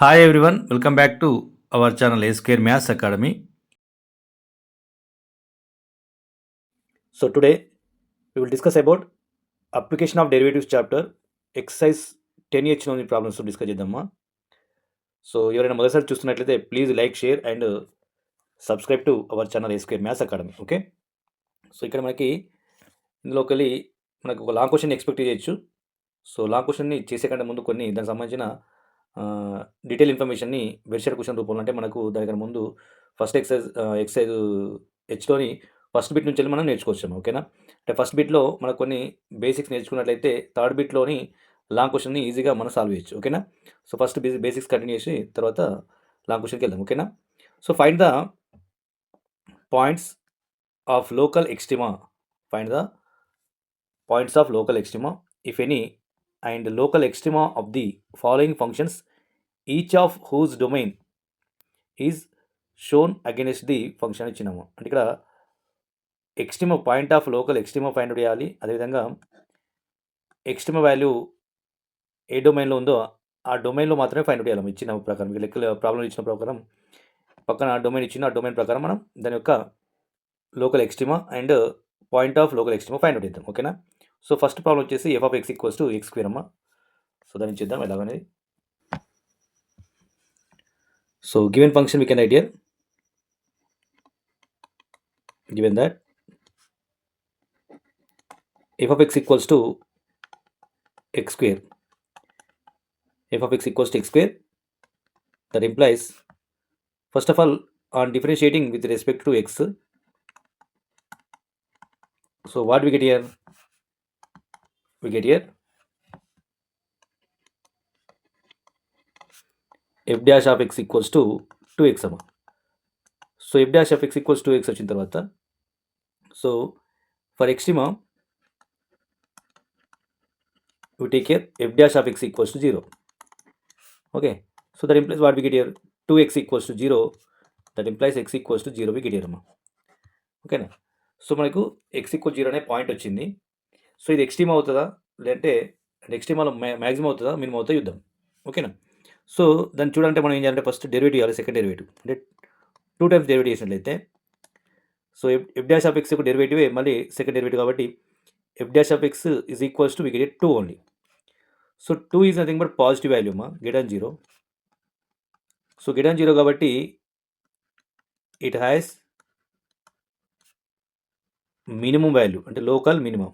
Hi everyone, welcome back to our channel A Square Maths Academy. So today we will discuss about application of derivatives chapter exercise 10H లోని problems discuss చేద్దామా. So ఎవరైనా మొదటిసారి చూస్తున్నట్లయితే please like share and subscribe to our channel A square maths academy. Okay, so ఇక్కడ ఇందులోకి వెళ్ళి మనకు ఒక లాంగ్ క్వశ్చన్ ఎక్స్పెక్ట్ చేయొచ్చు. సో లాంగ్ క్వశ్చన్ని చేసే కంటే ముందు కొన్ని దానికి సంబంధించిన డీటెయిల్ ఇన్ఫర్మేషన్ని వెరిసైడ్ క్వశ్చన్ రూపంలో అంటే మనకు దానికన్నా ముందు ఫస్ట్ ఎక్సైజ్ హెచ్లోని ఫస్ట్ బిట్ నుంచి వెళ్ళి మనం నేర్చుకోవచ్చాము. ఓకేనా, అంటే ఫస్ట్ బిట్లో మనకు కొన్ని బేసిక్స్ నేర్చుకున్నట్లయితే థర్డ్ బిట్లోని లాంగ్ క్వశ్చన్ని ఈజీగా మనం సాల్వ్ చేయొచ్చు. ఓకేనా, సో ఫస్ట్ బేసిక్స్ కంటిన్యూ చేసి తర్వాత లాంగ్ క్వశ్చన్కి వెళ్దాం. ఓకేనా, so find the points of local extrema find the points of local ఎక్స్ట్రీమా if any and local extrema of the following functions, each of whose domain is shown against the function ఇచ్చినాము. అంటే ఇక్కడ ఎక్స్ట్రీమా point of local extrema find చేయాలి. అదేవిధంగా ఎక్స్ట్రీమా value ఏ డొమైన్లో ఉందో ఆ డొమైన్లో మాత్రమే ఫైండ్ చేయాలి. ఇచ్చిన ప్రకారం లెక్కల ప్రాబ్లం ఇచ్చిన ప్రకారం పక్కన డొమైన్ ఇచ్చిన ఆ డొమైన్ ప్రకారం మనం దాని యొక్క local extrema and point of local extrema find చేద్దాం. ఓకేనా, సో ఫస్ట్ ప్రాబ్లం వచ్చేసి f of x equals to x square అమ్మ. సో దాన్ని చేద్దాం ఎలాగనేది. So given function we can write here, given that f of x equals to x square, f of x equals to x square, that implies first of all on differentiating with respect to x, so what we get here, f dash of x equals to 2x అమ్మ. So f dash of x equals to x వచ్చిన తర్వాత so for extrema we take here f dash of x equals to 0. Okay, so that implies what we get here, 2x equals to 0, that implies x equals to 0 we get here అమ్మ. ఓకేనా, so మనకు x equal 0 అనే point వచ్చింది. So ఇది ఎక్స్ట్రీమా అవుతుందా లేదంటే ఎక్స్ట్రీమాలో maximum అవుతుందా minimum అవుతుందా చూద్దాం. ఓకేనా, సో దాన్ని చూడాలంటే మనం ఏం చేయాలంటే ఫస్ట్ డెరివేటివ్ ఇవ్వాలి, సెకండ్ డెరివేటివ్ అంటే 2 టైమ్స్ డెరివేటివ్ చేసినట్లయితే so f dash of x యొక్క డెరివేటివే మళ్ళీ సెకండ్ డెరివేటివ్ కాబట్టి f dash of x is equals to we get 2 only. So 2 is nothing but positive value మా greater than 0. So greater than 0 కాబట్టి it has minimum value అంటే local minimum.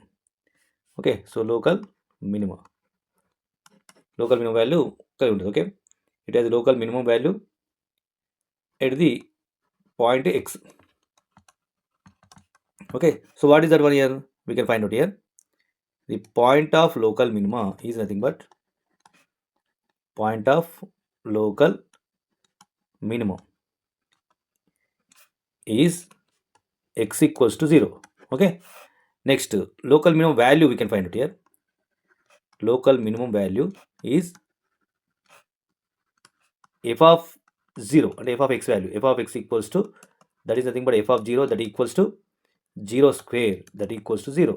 Okay, so local minimum value కలిగి ఉంటుంది. Okay, it has local minimum value at the point X. Okay, so what is that one here? We can find out here. The point of local minima is nothing but point of local minimum is x equals to 0. Okay, next local minimum value we can find out here. Local minimum value is f of 0 and f of x value. F of x equals to, that is nothing but f of 0, that equals to 0 square, that equals to 0.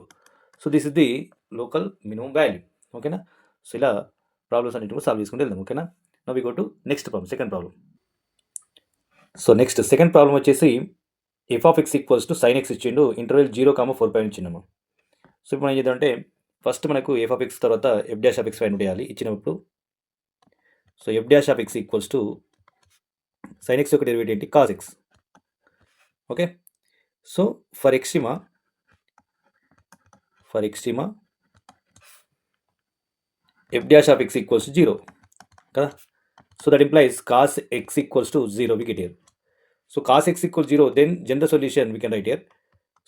So this is the local minimum value. ఓకేనా, so ఇలా problems అన్నిటి కూడా solve చేసుకుంటూ వెళ్దాం. ఓకేనా, now we go to next problem, second problem. So next second problem వచ్చేసి f of x equals to sine x ఇచ్చిండు, interval 0,4 ఇచ్చినాము. సో ఇప్పుడు మనం ఏం చేద్దామంటే ఫస్ట్ మనకు ఎఫ్ ఆఫ్ ఎక్స్ తర్వాత f dash of x find చేయాలి ఇచ్చినప్పుడు. So f dash of x equals to sine X యొక్క డెరివేటివ్ ఏంటి, cos X. Okay, so for ఎక్స్ట్రీమా f dash of x equals to 0 కదా. So that implies cos x equals to 0 we get here. So cos x equals 0, then general solution we can write here.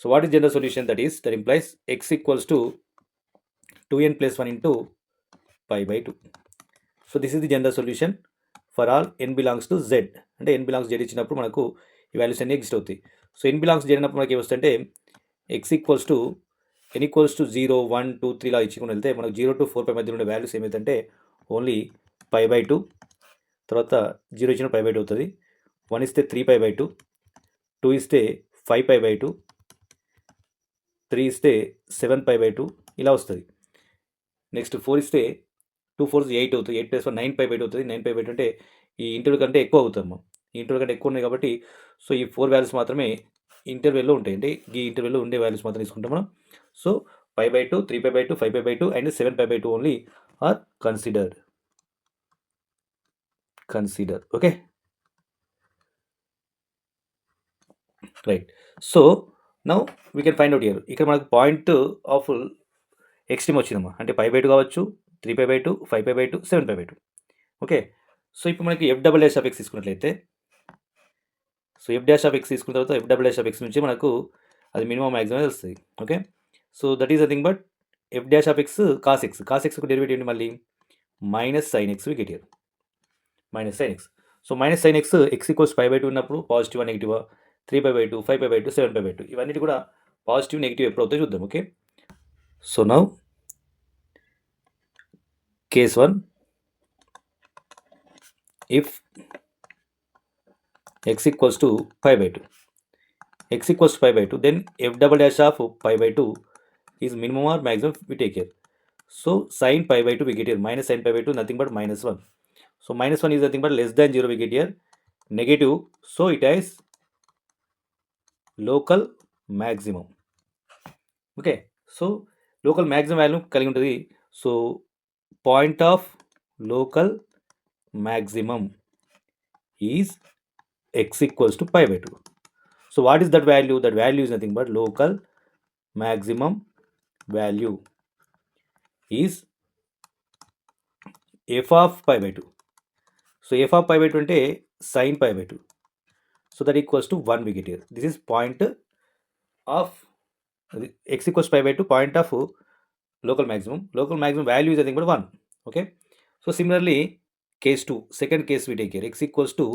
So what is general solution? That implies x equals to 2n plus 1 into pi by 2. So this is the general solution for all n belongs to z. అంటే n belongs z ఇచ్చినప్పుడు మనకు ఈ values అన్ని exist అవుతాయి. So n belongs z అయినప్పుడు మనకి ఏమొస్తుందంటే x equals to n equals to 0, 1, 2, 3 ఇలా ఇచ్చుకుని వెళ్తే మనకు 0 to 4 మధ్యలో ఉండే వాల్యూస్ ఏమైందంటే ఓన్లీ పై బై 2, తర్వాత 0 ఇచ్చిన పై బై 2 అవుతుంది, 1 ఇస్తే 3 పై బై 2, 2 ఇస్తే 5 పై బై 2, 3 ఇస్తే 7 పై బై 2 ఇలా వస్తుంది. నెక్స్ట్ 4 ఇస్తే 2 4 8 అవుతుంది, 8 ప్లస్ 1 9 పై బై 2 అవుతుంది, 9 పై బై 2 అంటే ఈ ఇంటర్వెల్ కంటే ఎక్కువ అవుతాము. ఈ ఇంటర్వెల్ కంటే ఎక్కువ ఉన్నాయి కాబట్టి సో ఈ 4 వాల్యూస్ మాత్రమే ఇంటర్వెల్‌లో ఉంటాయి. అంటే ఈ ఇంటర్వెల్‌లో ఉండే వాల్యూస్ మాత్రం తీసుకుంటాం మనం. So 5/2, 3π/2, 5π/2 and 7π/2 only are considered. Okay. Right. So now we can find out here. ఇక్కడ మనకు పాయింట్ ఆఫ్ ఎక్స్ట్రీమ్ వచ్చిందమ్మా. అంటే 5/2 కావచ్చు, 3π/2, 5π/2, 7π/2. ఓకే. సో ఇప్పుడు మనకి f'(x) తీసుకున్నట్లయితే సో f'(x) తీసుకున్న తర్వాత f'(x) నుంచి మనకు అది మినిమం మ్యాక్సిమం వస్తుంది. Okay. So that is nothing but f'(x) cos x. cos x derivative ఏంటి మళ్ళీ minus sin x we get here. Minus sin x. So minus sin x equals 5/2 ఉన్నప్పుడు పాజిటివా నెగిటివా, 3π/2, 5π/2, 7π/2 ఇవన్నీ కూడా పాజిటివ్ నెగిటివ్ ఎప్పుడు అవుతాయో చూద్దాం. Okay. So now case 1, if x equals to 5/2, x equals to 5/2, then f' of 5/2 is minimum or maximum, we take here. So sin 5/2 we get here, minus sin 5/2 nothing but -1. So -1 is nothing but less than 0 we get here, negative, so it has local maximum. Okay, so local maximum value కలిగి ఉంటుంది. So point of local maximum is x equals to 5/2. So what is that value? That value is nothing but local maximum value is f of 5/2. So f of 5/2 అంటే sin 5/2. So that equals to 1 we get here. This is point of x equals 5/2, point of local maximum. Local maximum value is nothing but 1. Okay. So similarly, case 2, second case we take here, x equals to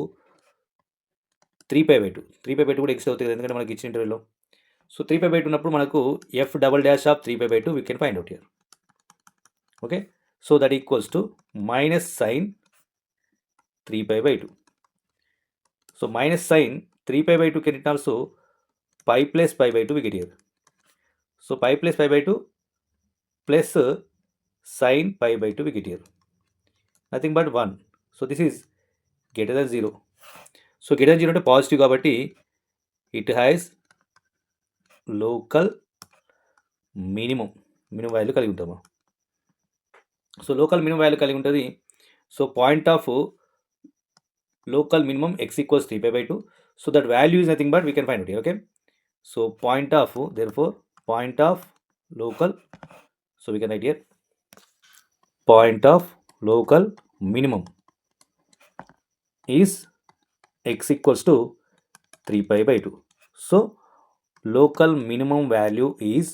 3π/2. 3π/2 కూడా x అవుతుంది ఎందుకంటే మనకి ఇచ్చిన ఇంటర్వెల్లో. So 3π/2 ఉన్నప్పుడు మనకు f'' of 3π/2 we can find out here. Okay. So that equals to minus sin 3π/2. So minus sin 3π/2 can it also pi plus pi/2 we get here. So pi plus pi/2 plus sin pi/2 we get here. Nothing but 1. So this is greater than 0. So greater than 0 అంటే positive కాబట్టి it has local minimum value కలిగి ఉంటామా. So local minimum value కలిగి ఉంటుంది. So point of local minimum x equals 3π/2. So that value is nothing but we can find out here. Okay. So point of, therefore point of local, so we can write here point of local minimum is x equals to 3π/2. So local minimum value is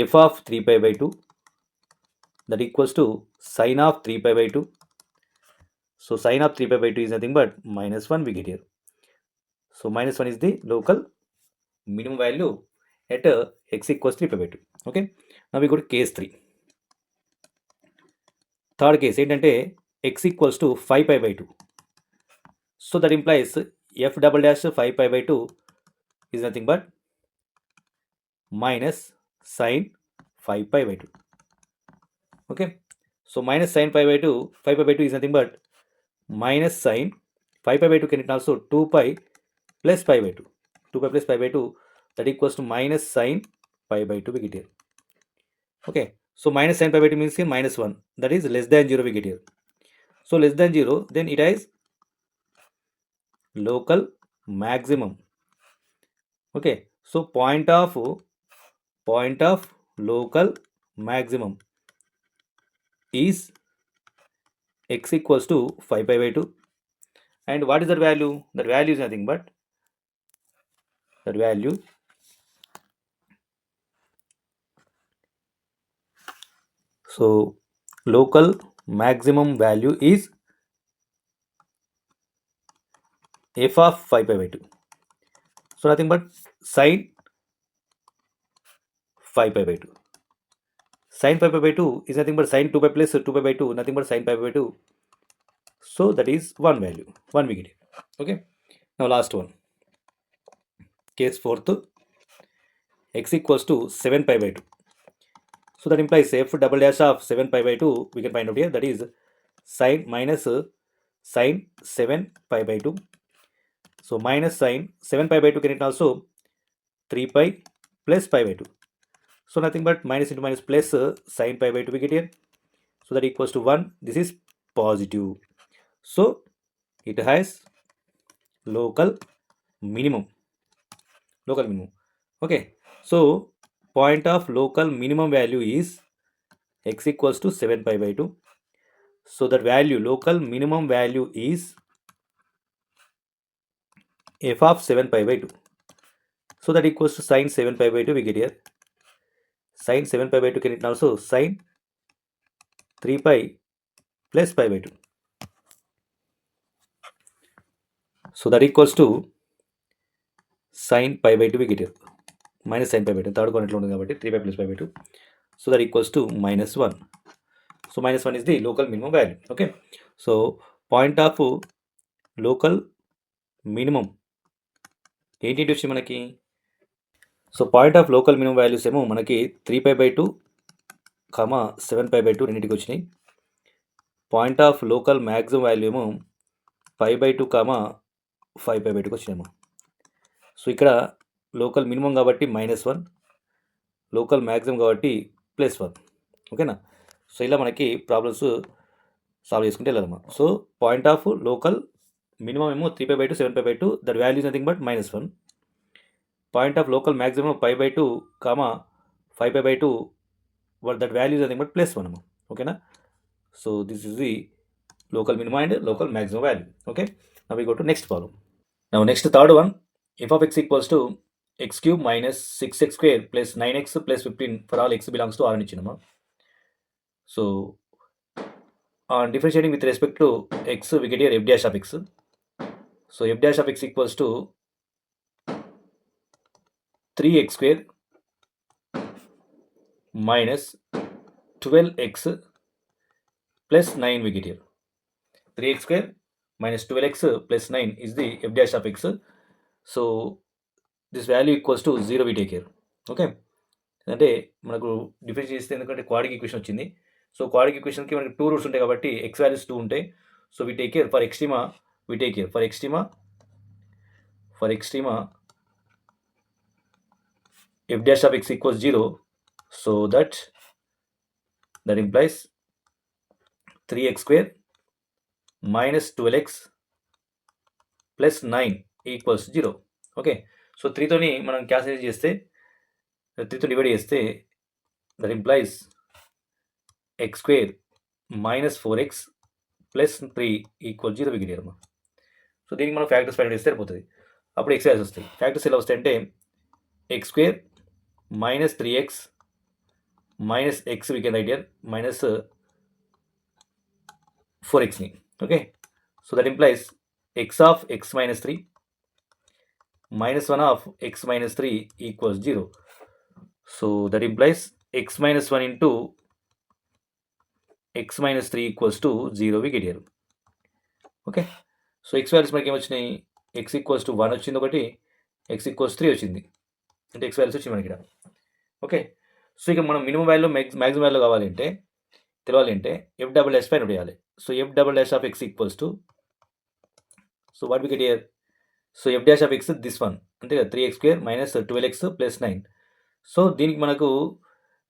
f of 3π/2, that equals to sin of 3π/2. So sin of 3π/2 is nothing but -1 we get here. So -1 is the local minimum value at x equals 3π/2. Okay. Now we go to case 3. Third case ఏంటంటే x equals to 5π/2. So that implies f'' 5π/2 is nothing but minus sin 5π/2. Okay. So minus sin 5π/2 is nothing but minus sin 5π/2 can it also 2π plus pi/2. 2π plus pi/2, that equals to minus sin pi/2 we get here. Okay. So minus sin pi/2 means here -1, that is less than 0 we get here. So less than 0, then it has local maximum. Okay. So point of local maximum is x equals to 5π/2. And what is that value? That value is nothing but that value so local maximum value is f of 5π/2. So nothing but sin 5π/2. Sin 5π/2 is nothing but sin 2π plus 2π/2, nothing but sin 5π/2. So that is one value, one we get it. Okay. Now last one, case 4th, x equals to 7π/2. So that implies f double dash of 7 pi by 2 we can find out here, that is sine minus sine 7 pi by 2. So minus sine 7 pi by 2 can written also 3 pi plus pi by 2. So nothing but minus into minus plus sine pi by 2 we get here. So that equals to 1. This is positive. So it has local minimum. Local minimum. Okay. So point of local minimum value is x equals to 7 pi by 2. So that value, local minimum value is f of 7 pi by 2. So that equals to sine 7 pi by 2 we get here. Sine 7 pi by 2 can written also sine 3 pi plus pi by 2. So that equals to sine pi by 2 we get here. Minus sine pi by 2. Third one ఎట్లా ఉంటుంది కాబట్టి 3 pi plus pi by 2. So that equals to minus 1. So minus 1 is the local minimum value. Okay. So point of local minimum ఏంటి వచ్చి మనకి, so point of local minimum values ఏమో మనకి 3 pi by 2 comma 7 pi by 2 రెండింటికి వచ్చినాయి. Point of local maximum value ఏమో 5 by 2 comma 5 pi by 2కి వచ్చినాయేమో. So ఇక్కడ లోకల్ మినిమం కాబట్టి -1, లోకల్ మ్యాక్సిమం కాబట్టి +1. ఓకేనా. సో ఇలా మనకి ప్రాబ్లమ్స్ సాల్వ్ చేసుకుంటే వెళ్ళాలమ్మా. So point of local minimum ఏమో 3 pi by 2 7 pi by 2, that value is nothing but -1. Point of local maximum 5 by 2 comma 5 pi by 2, that value is nothing but +1 అమ్మా. ఓకేనా. So this is the local minimum and local maximum value. Okay, now we go to next problem. Now next third one, f of x equals to x cube minus 6x square plus 9x plus 15 for all x belongs to R అని ఇచ్చినమా. So on differentiating with respect to x we get here f dash of x. So f dash of x equals to 3x square minus 12x plus 9 we get here. 3x square minus 12x plus 9 is the f dash of x. So this value equals to 0 we take here. Okay, అంటే మనకు differentiate చేస్తే ఎందుకంటే quadric equation వచ్చింది. So quadric ఈక్వేషన్కి మనకి 2 roots ఉంటాయి కాబట్టి x values 2 ఉంటాయి. So we take here for extrema, we take here for extrema f dash of x equals 0. So that implies 3x square minus 12x plus 9 equals 0. Okay. So 3తోని మనం cancel చేస్తే 3తో divide చేస్తే that implies x square minus 4x plus 3 equals 0 విగిడియమ్మా. సో దీనికి మనం factors find చేస్తే సరిపోతుంది. అప్పుడు x వాల్యూస్ వస్తాయి. ఫ్యాక్టర్స్ ఎలా వస్తాయి అంటే x square minus 3x minus x we can write here minus 4xని. Okay, so that implies x of x minus 3 minus 1 of x minus 3 equals 0. So that implies x minus 1 into x minus 3 equals to 0 we get here. Okay, so x values మనకి ఏమొచ్చినాయి, x equals to 1 వచ్చింది ఒకటి, x equals 3 వచ్చింది, అంటే x values వచ్చింది మనకి ఇక్కడ. Okay, so ఇక మనం మినిమం వాల్యూ మ్యాక్సిమం వాల్యూ కావాలంటే తెలియాలంటే f double dash పైన వేయాలి. So f double dash of x equals to, so what we get here, so f dash of x this one అంటే 3x square minus 12x plus 9. So దీనికి మనకు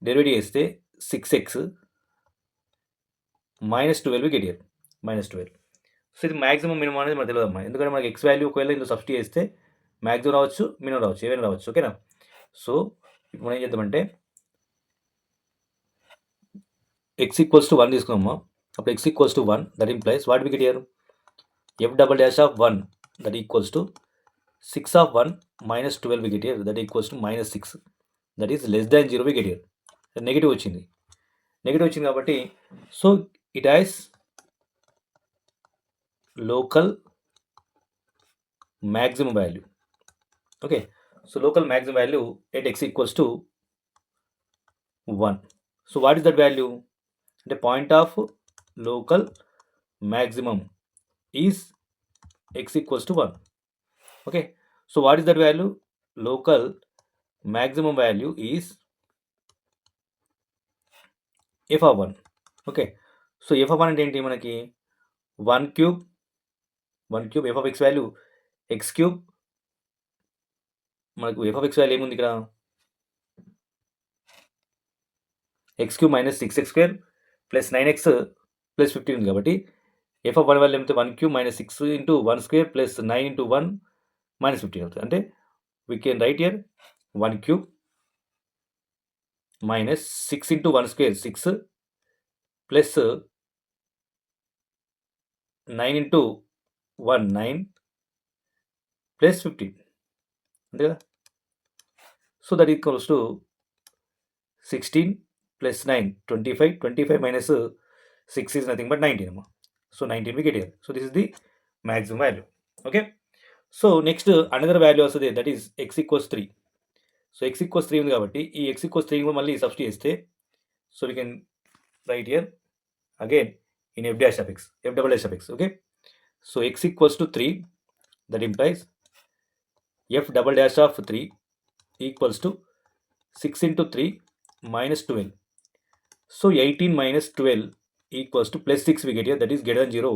derivative చేస్తే 6x minus 12 get here minus 12. So ఇది maximum minimum అనేది మనకు తెలియదమ్మా, ఎందుకంటే మనకి x వాల్యూ ఒకవేళ ఇందులో సబ్స్టిట్యూట్ చేస్తే మ్యాక్సిమం రావచ్చు, మినిమం రావచ్చు, ఏమైనా రావచ్చు. ఓకేనా. సో ఇప్పుడు మనం ఏం చేద్దామంటే x equals to 1 తీసుకున్నామా. అప్పుడు x equals to 1, that implies what we get here, f double dash of 1 that equals to 6 of 1 minus 12 we get here, that equals to minus 6, that is less than 0 we get here. Negative వచ్చింది కాబట్టి so it has local maximum value. Okay, so local maximum value at x equals to 1. So what is that value అంటే point of local maximum is x equals to 1. Okay, so what is that value, local maximum value is f of 1. Okay. So f of 1 అంటే ఏంటి మనకి 1 cube f of x value x cube. మనకు f of x value ఏముంది ఇక్కడ X cube minus 6x² plus 9x plus 15 ఉంది కాబట్టి F of 1 value ఏమిటి 1 క్యూబ్ minus 6 into 1² plus 9 into 1 minus 15 అవుతుంది. అంటే వీ కెన్ రైట్ హియర్ 1 క్యూబ్ minus 6 into 1² 6 plus 9 into 1 9 plus 15 అంతే కదా. So that equals to 16 plus 9 25 minus 6 is nothing but 19 amma. So 19 we get here. So this is the maximum value. Okay. So next another value also there, that is x equals 3. So x equals 3 ఉంది కాబట్టి ఈ x equals 3 కూడా మళ్ళీ substitute చేస్తే so we can write here again in f dash of x, f double dash of x. Okay. So x equals to 3, that implies f double dash of 3 equals to 6 into 3 minus 12. So 18 minus 12 equals to plus 6 we get here, that is greater than 0,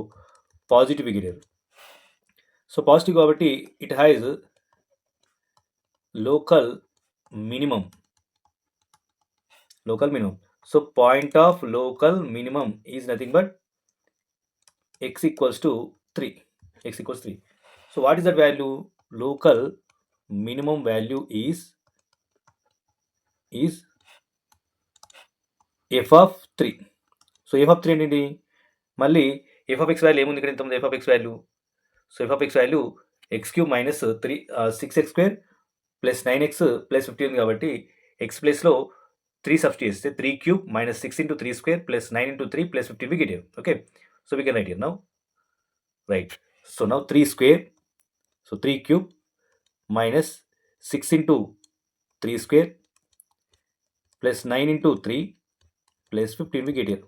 positive we get here. So positive కాబట్టి it has local minimum. So point of local minimum is nothing but x equals to 3. So what is that value? Local minimum value is f of 3. So f of 3 ఏంటి మళ్ళీ f of x value ఏముంది ఇక్కడ, ఇంత f of x value. So f of x value x cube minus 6x² plus 9x plus 50 ఉంది కాబట్టి X ప్లస్లో 3 substitute చేస్తే 3 cube minus 6 into 3² plus 9 into 3 plus 15 we get here. Okay. So we can write here now. Right. So now 3 square. So 3 cube minus 6 into 3² plus 9 into 3 plus 15 we get here.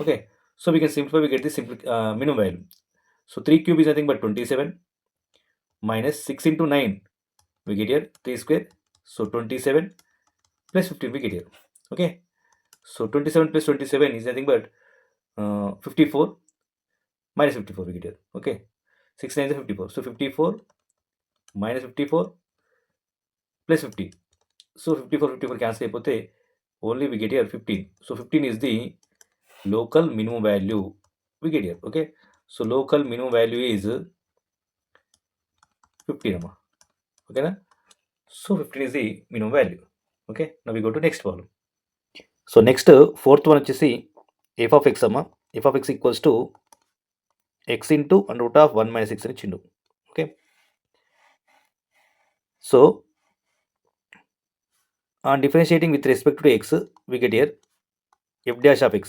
Okay. So we can simplify, we get the minimum value. So 3 cube is nothing but 27 minus 6 into 9 we get here 3². So 27 plus 15 we get here. Okay. So 27 plus 27 is nothing but 54 minus 54 we get here. Okay. 6 9 is 54. So 54 minus 54 plus 50. So 54 cancel అయిపోతే only we get here 15. So 15 is the local minimum value we get here. Okay. So local minimum value is 15 amma. Okay na? So 15 is the minimum value. Okay. Now we go to next problem. So next fourth one వచ్చేసి f of x అమ్మ. f of x equals to x into under root of 1 minus 6 అని ఇచ్చిండు. Okay. So on differentiating with respect to x we get here f dash of x.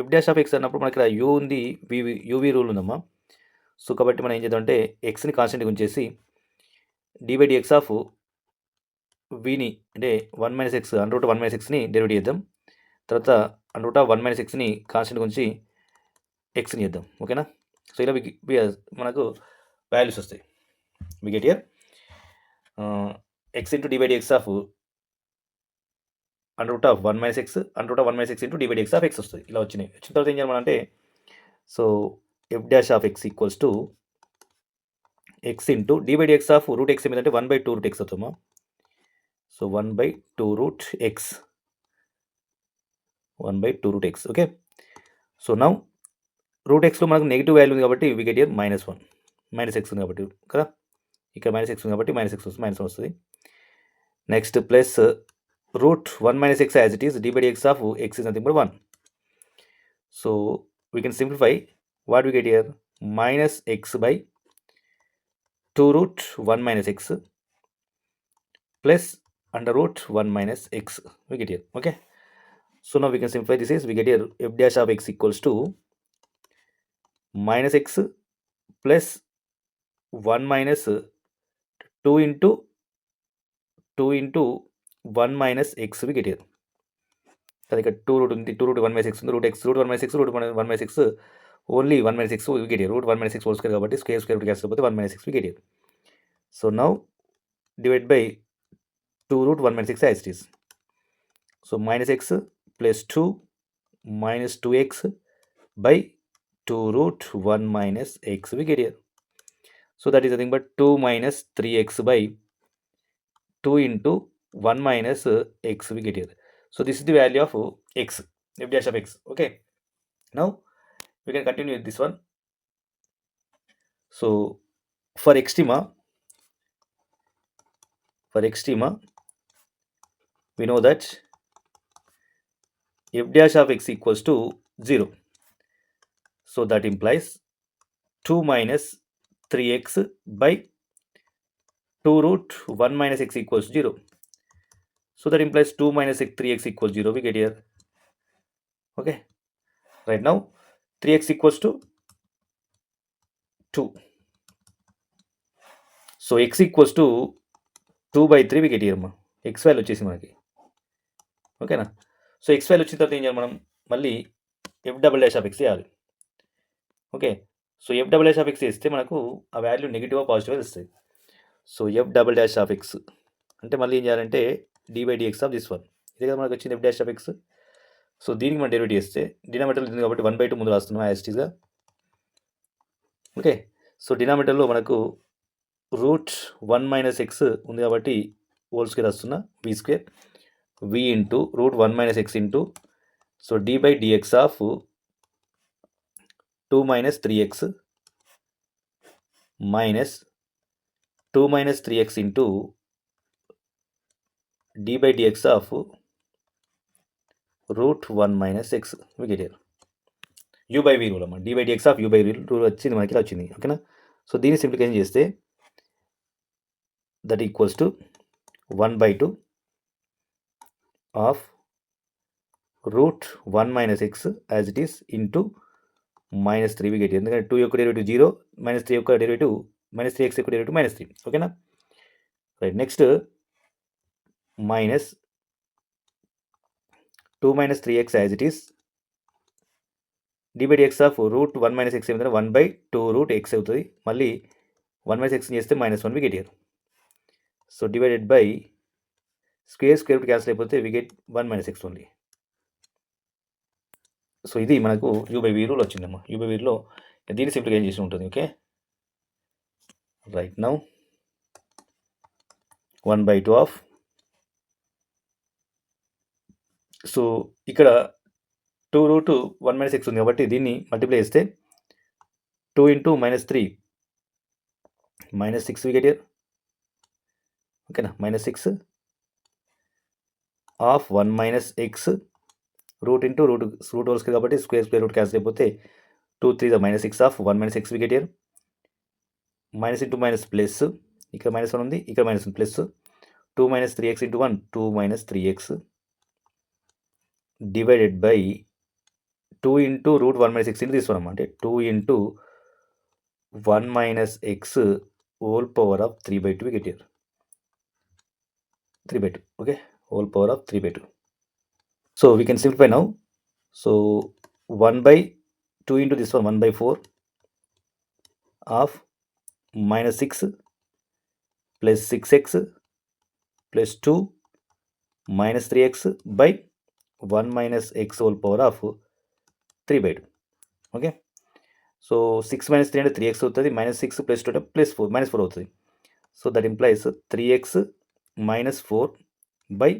f dash of x అన్నప్పుడు మనకి ఇక్కడ u ఉంది, uv rule ఉందమ్మా. So కాబట్టి మనం ఏం చేద్దాం అంటే ఎక్స్ని కాన్స్టెంట్గా ఉంచేసి dy dx ఆఫ్ vని అంటే 1 minus x under route 1 minus xని డెరివేట్ చేద్దాం. తర్వాత అండర్ రూట్ ఆఫ్ 1 minus xని కాన్స్టెంట్గా ఉంచి ఎక్స్ని చేద్దాం. ఓకేనా. సో ఇలా మనకు వాల్యూస్ వస్తాయి. We get here x into dy dx of under root of 1 minus x under root of 1 minus x into dy dx of x వస్తుంది. ఇలా వచ్చినాయి. వచ్చిన తర్వాత ఏం చేయాలి అంటే సో f dash of x equals to x into dy dx of root x ఏమిటంటే 1/2 root x అవుతుందా. సో 1/2 root x. ఓకే. సో నౌ రూట్ ఎక్స్లో మనకు నెగిటివ్ వాల్యూ ఉంది కాబట్టి వి గెట్ హియర్ -1. మైనస్ ఎక్స్ ఉంది కాబట్టి కదా, ఇక్కడ మైనస్ ఎక్స్ ఉంది కాబట్టి మైనస్ ఎక్స్ వస్తుంది, -1 వస్తుంది. Next plus root 1 minus x as it is, dy dx of x is nothing but 1. So we can simplify. What we get here? Minus x by 2 root 1 minus x plus under root 1 minus x we get here. Okay. So now we can simplify this is we get here f dash of x equals to minus x plus 1 minus 2 into 1 minus x we get here. So ఇక్కడ 2 root ఉంది, 2 root 1 minus x ఉంది, root 1 minus x root 1 minus x only 1 minus x we get here, root 1 minus x whole square కాబట్టి square root cancel అయిపోతే 1 minus x we get here. So now divide by 2 root 1 minus x as it is. So minus x plus 2 minus 2x by 2 root 1 minus x we get here. So that is nothing but 2 minus 3x by 2 into 1 minus x we get here. So this is the value of x, f dash of x. Okay. Now we can continue with this one. So for extrema, we know that f dash of x equals to 0. So that implies 2 minus 3x by 2 root 1 minus x equals 0. So that implies 2 minus 3x equals 0 we get here. Okay. Right now 3x equals to 2. So x equals to 2 by 3 we get here. X value వచ్చేసి మనకి ఓకేనా. So X value వచ్చిన తర్వాత ఏం చేయాలి మనం మళ్ళీ f double dash of x చేయాలి. Okay. So f double dash of x చేస్తే మనకు ఆ వాల్యూ నెగిటివ్ పాజిటివ్ వస్తుంది. So f double dash of x అంటే మళ్ళీ ఏం చేయాలంటే d by dx of this one, ఇదే కదా మనకు వచ్చింది f dash of x. So దీనికి మనం డెరివేట్ చేస్తే డినామినేటర్ ఉంది కాబట్టి 1/2 ముందు రాస్తున్నాం యాస్టీస్గా. ఓకే. సో డినామినేటర్లో మనకు రూట్ 1 మైనస్ ఎక్స్ ఉంది కాబట్టి హోల్ స్క్వేర్ వస్తున్నా V square v into root 1 minus x into, so d by dx of 2 minus 3x minus 2 minus 3x into d by dx of root 1 minus x we get here. u by v rule అమ్మా, d by dx of u by v rule వచ్చింది మనకి, ఇలా వచ్చింది. ఓకేనా. So దీన్ని simplification చేస్తే that equals to 1/2 of root 1 minus x as it is into minus 3 we get here. ఎందుకంటే 2 యొక్క డెరివేటివ్ 0, మైనస్ 3 యొక్క డెరివేటివ్ మైనస్ 3x యొక్క డెరివేటివ్ మైనస్ 3. ఓకేనా. Right. Next minus 2 minus 3x as it is d by dx of root 1 minus x ఏమిటంటే 1/2 root x అవుతుంది. మళ్ళీ 1 minus x చేస్తే -1 we get here. So divided by square root cancel అయిపోతే we get 1 minus x only. So ఇది మనకు u by v rule వచ్చిందమ్మా. U by వీలో దీన్ని సింప్లిఫికేషన్ చేసి ఉంటుంది. Okay. Right. Now 1/2 of, so ఇక్కడ 2 root 1 minus x ఉంది కాబట్టి దీన్ని మల్టిప్లై చేస్తే 2 into -3 -6 we get here. ఓకేనా. -6 of 1 minus x route into root whole square కాబట్టి స్క్వేర్ రూట్ క్యాన్సిల్ అయిపోతే 2 3 -6 of 1 minus x we get here. Minus into minus plus, ఇక్కడ -1 ఉంది, ఇక్కడ -1 plus 2 minus 3x into 1 2 minus 3x divided by 2 into root 1 minus x into this one అంటే 2 into 1 minus x whole power of 3/2 we get here. 3/2. okay, whole power of 3/2. So we can simplify now. So 1/2 into this one 1/4 of -6 plus 6x plus 2 minus 3x by 1 minus x whole power of 3/2. Okay. So 6 minus 3 అంటే 3x అవుతుంది, -6 plus 2 అంటే +4 -4 అవుతుంది. So that implies 3x minus 4 by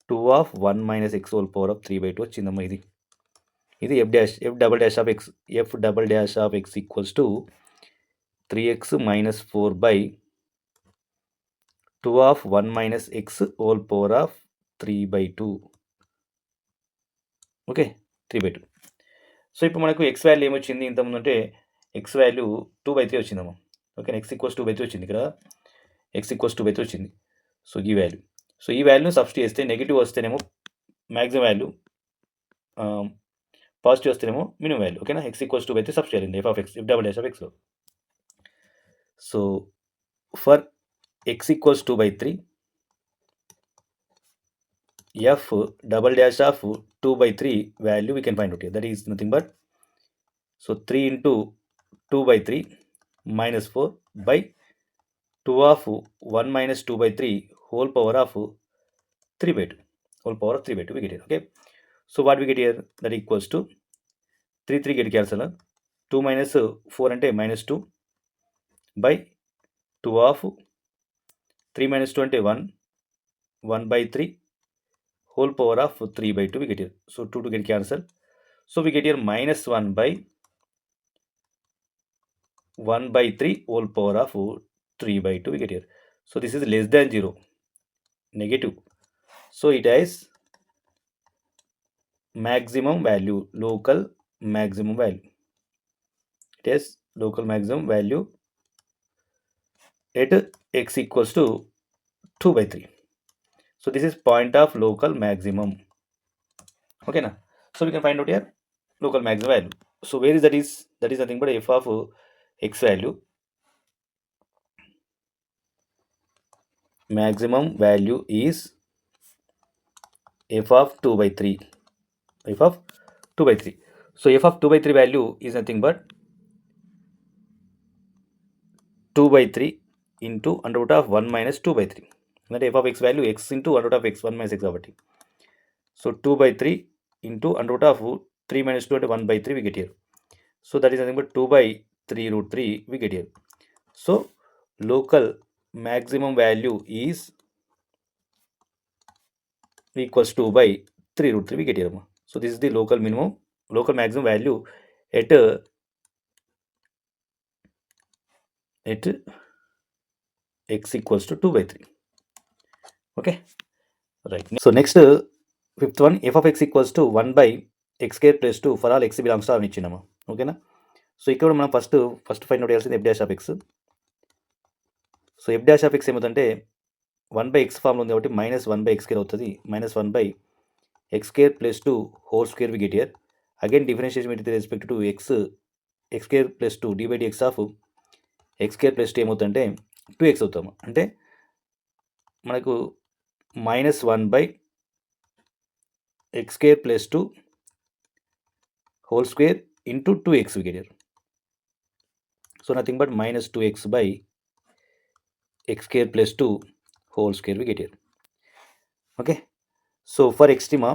2 of 1 minus x whole power of 3/2 వచ్చిందమ్మా. ఇది f double dash of x equals to 3x minus 4 by 2 of 1 minus x whole power of 3/2. Okay, 3/2. So ఇప్పుడు మనకు X value ఏమొచ్చింది ఇంతకుముందు అంటే X value 2/3 వచ్చిందమ్మా. Okay, x equals 2/3 వచ్చింది ఇక్కడ, x ఈక్వల్స్ 2/3 వచ్చింది. సో ఈ వాల్యూ, సో ఈ వాల్యూని సబ్స్టిట్యూట్ చేస్తే నెగిటివ్ వస్తేనేమో మ్యాక్సిమం వాల్యూ, పాజిటివ్ వస్తేనేమో మినిమం వాల్యూ. ఓకేనా. x ఈక్వల్స్ 2/3 సబ్స్టిట్యూట్ చేయాలి f డబల్ డాష్ ఆఫ్ ఎక్స్లో. So for x equals 2/3 f double dash of 2/3 value we can find out here. That is nothing but, so 3 into 2/3 minus 4 by 2 of 1 minus 2/3 whole power of 3/2 we get it. Okay. So what we get here, that equals to 3 get cancel. 2 minus 4 అంటే minus 2 by 2 of 3 minus 2 అంటే 1 by 3 whole power of 3 by 2 we get here. So 2 get cancel. So we get here minus 1 by 1 by 3 whole power of 3 by 2 we get here. So this is less than 0, negative. So it has maximum value, local maximum value. It has local maximum value at x equals to 2 by 3. So this is point of local maximum. Okay now. So we can find out here local maximum value. So where is that is? That is nothing but f of x value. Maximum value is f of 2 by 3. F of 2 by 3. So f of 2 by 3 value is nothing but 2 by 3 into under root of 1 minus 2 by 3. That f of x value x into under root of x 1 minus x కాబట్టి. So 2 by 3 into under root of 3 minus 2 అంటే 1 by 3 we get here. So that is nothing but 2 by 3 root 3 we get here. So local maximum value is equals 2 by 3 root 3 we get here. So this is the local maximum value at x equals to 2 by 3. Okay, right. So next fifth one, f of x equals to 1 by x square plus 2 for all x belongs to R అని ఇచ్చినామా. ఓకేనా. So ఇక్కడ మనం first find out చేయాల్సింది f dash of x. So f dash of x ఏమవుతుందంటే 1 by x form ఉంది కాబట్టి minus 1 by x square అవుతుంది. Minus 1 by x square plus 2 whole square we get here. Again differentiation with respect to x square plus 2 d by dx of x square plus 2 ఏమవుతుందంటే 2x అవుతాము. అంటే మనకు minus 1 by x square plus 2 whole square into 2x we get here. So nothing but minus 2x by x square plus 2 whole square we get here. Okay. So for extrema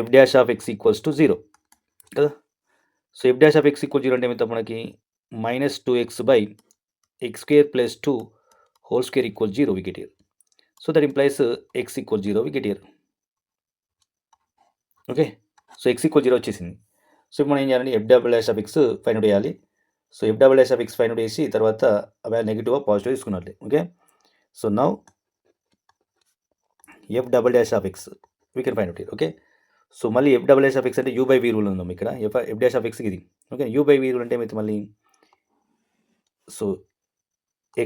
f dash of x equals to 0 కదా. So f dash of x equals 0 అంటే ఏమైతే మనకి minus 2x by x square plus 2 whole square equals 0 we get here. So that implies x equals 0 we get here. Okay. So x equals 0 వచ్చేసింది. So ఇప్పుడు మనం ఏం చేయాలంటే f double dash of x find out చేయాలి. So f double dash of x find out చేసి తర్వాత అవి negative positive తీసుకున్నట్లే. Okay. So now f double dash of x we can find out here. Okay. So మళ్ళీ f double dash of x అంటే u by v rule ఉందాం ఇక్కడ. f dash of x ఇది. Okay. u by v rule అంటే ఏమైతే మళ్ళీ so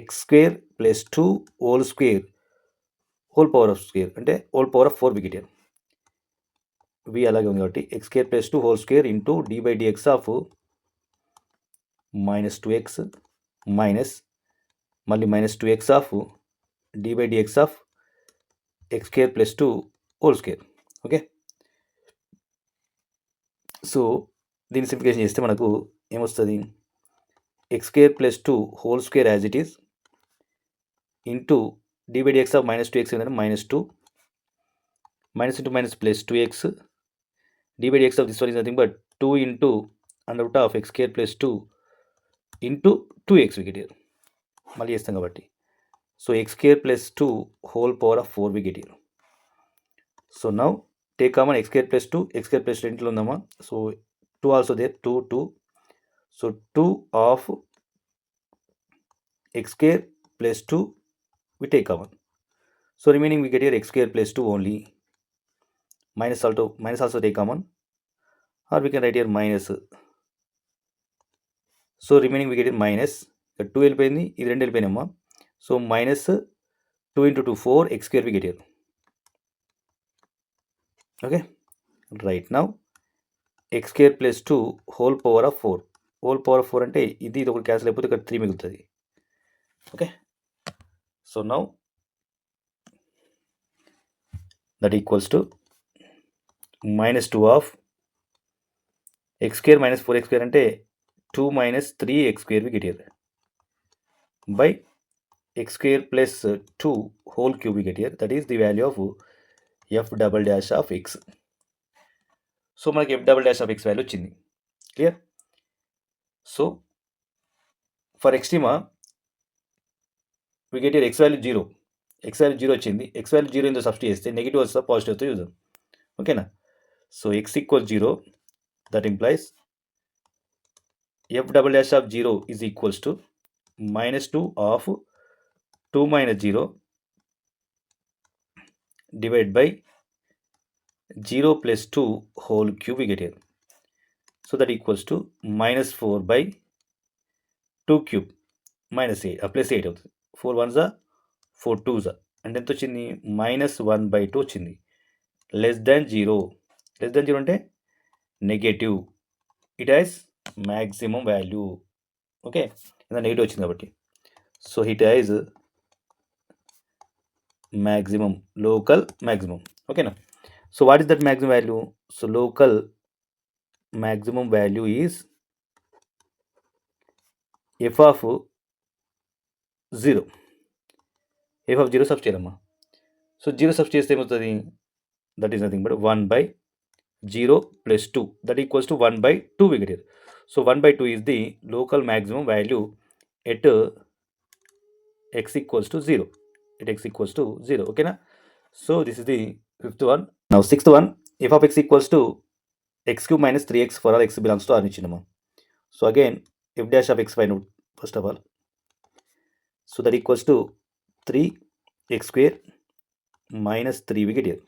x square plus 2 whole square whole power of square అంటే whole power of 4 వికెట్. v అలాగే ఉంది కాబట్టి x square plus 2 whole square into d by dx of minus 2x minus మళ్ళీ minus 2x of d by dx of x square plus 2 whole square. Okay. So దీన్ని simplification చేస్తే మనకు ఏమొస్తుంది, x square plus 2 whole square as it is into d by dx of minus 2x ఏంటంటే minus 2 minus into minus plus 2x d by dx of this one is nothing but 2 into under root of x square plus 2 into 2x we get here. మళ్ళీ చేస్తాం కాబట్టి so x square plus 2 whole power of 4 we get here. So now take common x square plus 2 x square plus 2 ఇంట్లో ఉందామా. So 2 also there 2 so 2 of x square plus 2 we take common. So remaining we get here x square plus 2 only. Minus also take common, or we can write here minus. So remaining we get here minus 2 వెళ్ళిపోయింది, ఇది 2 వెళ్ళిపోయినామా. So minus 2 into 2 4 x square we get here. Okay. Right now x square plus 2 whole power of 4 whole power of 4 అంటే ఇది ఒకటి cancel అయిపోతే ఇక్కడ 3 మిగులుతుంది. Okay. So now that equals to minus 2 of x square minus 4x square అంటే 2 minus 3x square we get here by x square plus 2 whole cube we get here. That is the value of f double dash of x. So మనకి f double dash of x value వచ్చింది. Clear? So for extrema we get here x value 0. x value 0 వచ్చింది. x value 0 ఇందులో substitute చేస్తే negative వస్తా positive వస్తే చూద్దాం. ఓకేనా? So x equals 0, that implies f double dash of 0 is equals to minus 2 of 2 minus 0 divided by 0 plus 2 whole cube we get here. So that equals to minus 4 by 2 cube minus 8 plus 8 అవుతుంది. 4 1s are 4 2s are అంటే ఎంత వచ్చింది? minus 1 by 2 వచ్చింది. less than 0 అంటే negative. It has maximum value. Okay, negative వచ్చింది కాబట్టి. So it has maximum, local maximum. ఓకేనా? So what is that maximum value? So local maximum value is f of 0. f of 0 substitute చేయమ్మా. So 0 substitute చేస్తే ఏమవుతుంది? That is nothing but 1 by 0 plus 2, that equals to 1 by 2 we get here. So 1 by 2 is the local maximum value at x equals to 0. At x equals to 0. Okay na? So this is the fifth one. Now sixth one, f of x equals to x cube minus 3x for all x belongs to R nichinama. So again, f dash of x find out first of all. So that equals to 3x square minus 3 we get here.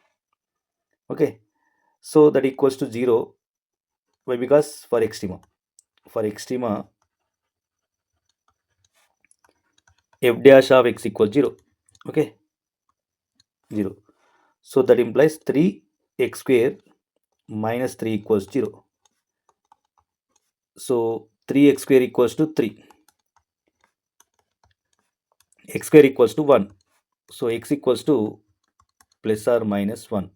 Okay. So that equals to 0. Why? Because for extrema f dash of x equals 0. Okay, 0. So that implies 3x square minus 3 equals 0. So 3x square equals to 3. X square equals to 1. So x equals to plus or minus 1.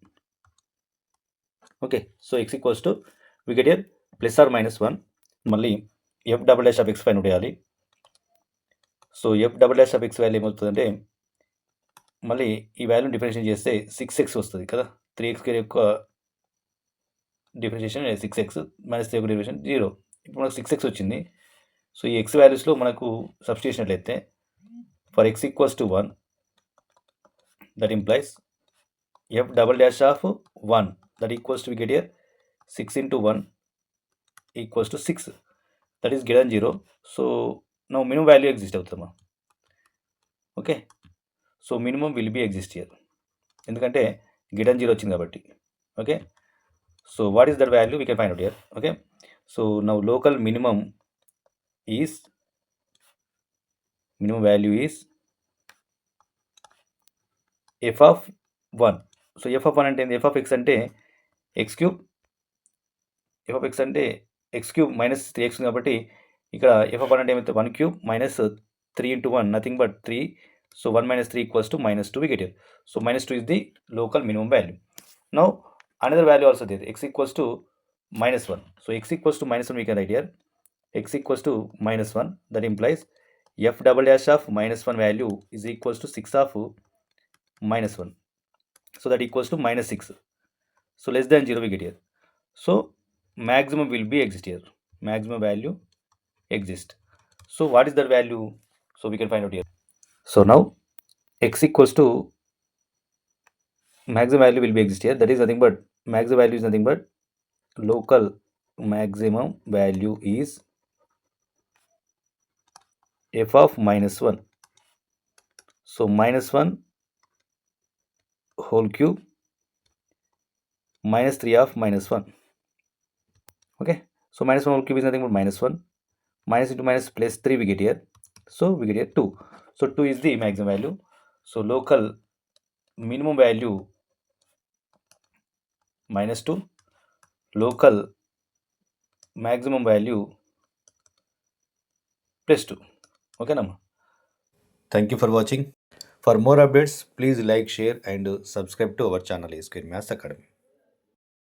Okay, so x equals to, we get here plus or minus 1. మళ్ళీ f double dash of x find out చేయాలి. So f double dash of x వాల్యూ ఏమవుతుందంటే, మళ్ళీ ఈ వాల్యూని differentiate చేస్తే 6x వస్తుంది కదా. 3x స్క్వేర్ యొక్క డిఫరెన్షియేషన్ 6x మైనస్ 3 యొక్క డిఫరెన్షియేషన్ 0. ఇప్పుడు మనకు 6x వచ్చింది. సో ఈ x వాల్యూస్లో మనకు సబ్స్టిట్యూట్ చేసినట్లయితే for x equals to 1, that implies f double dash of 1, that equals to, we get here 6 into 1 equals to 6, that is greater than 0. So now minimum value exist అవుతుందమ్మా. Okay, so minimum will be exist here, ఎందుకంటే greater than 0 వచ్చింది కాబట్టి. Okay, so what is that value? We can find out here. Okay, so now local minimum value is f of 1. So f of 1 అంటే f of x అంటే x cube, f of x అంటే x క్యూబ్ minus 3x కాబట్టి ఇక్కడ f of 1 అంటే ఏమైతే 1 క్యూబ్ minus 3 into 1, nothing but 3. So 1 minus 3 equals to minus 2 we get here. So minus 2 is the local minimum value. Now another value also there, x equals to minus 1. So x equals to minus 1 we can write here, x equals to minus 1, that implies f double dash of minus 1 value is equals to 6 of minus 1. So that equals to minus 6. So less than 0 we get here. So maximum will be exist here, maximum value exist. So what is that value? So we can find out here. So now x equals to maximum value will be exist here, that is nothing but maximum value is nothing but local maximum value is f of minus 1. So minus 1 whole cube minus 3 of minus 1. Okay, so minus 1 whole cube is nothing but minus 1, minus into minus plus 3 we get here. So we get here 2. So 2 is the maximum value. So local minimum value minus 2, local maximum value plus 2. Okay nama. Thank you for watching. For more updates, please like, share and subscribe to our channel A Square Maths Academy.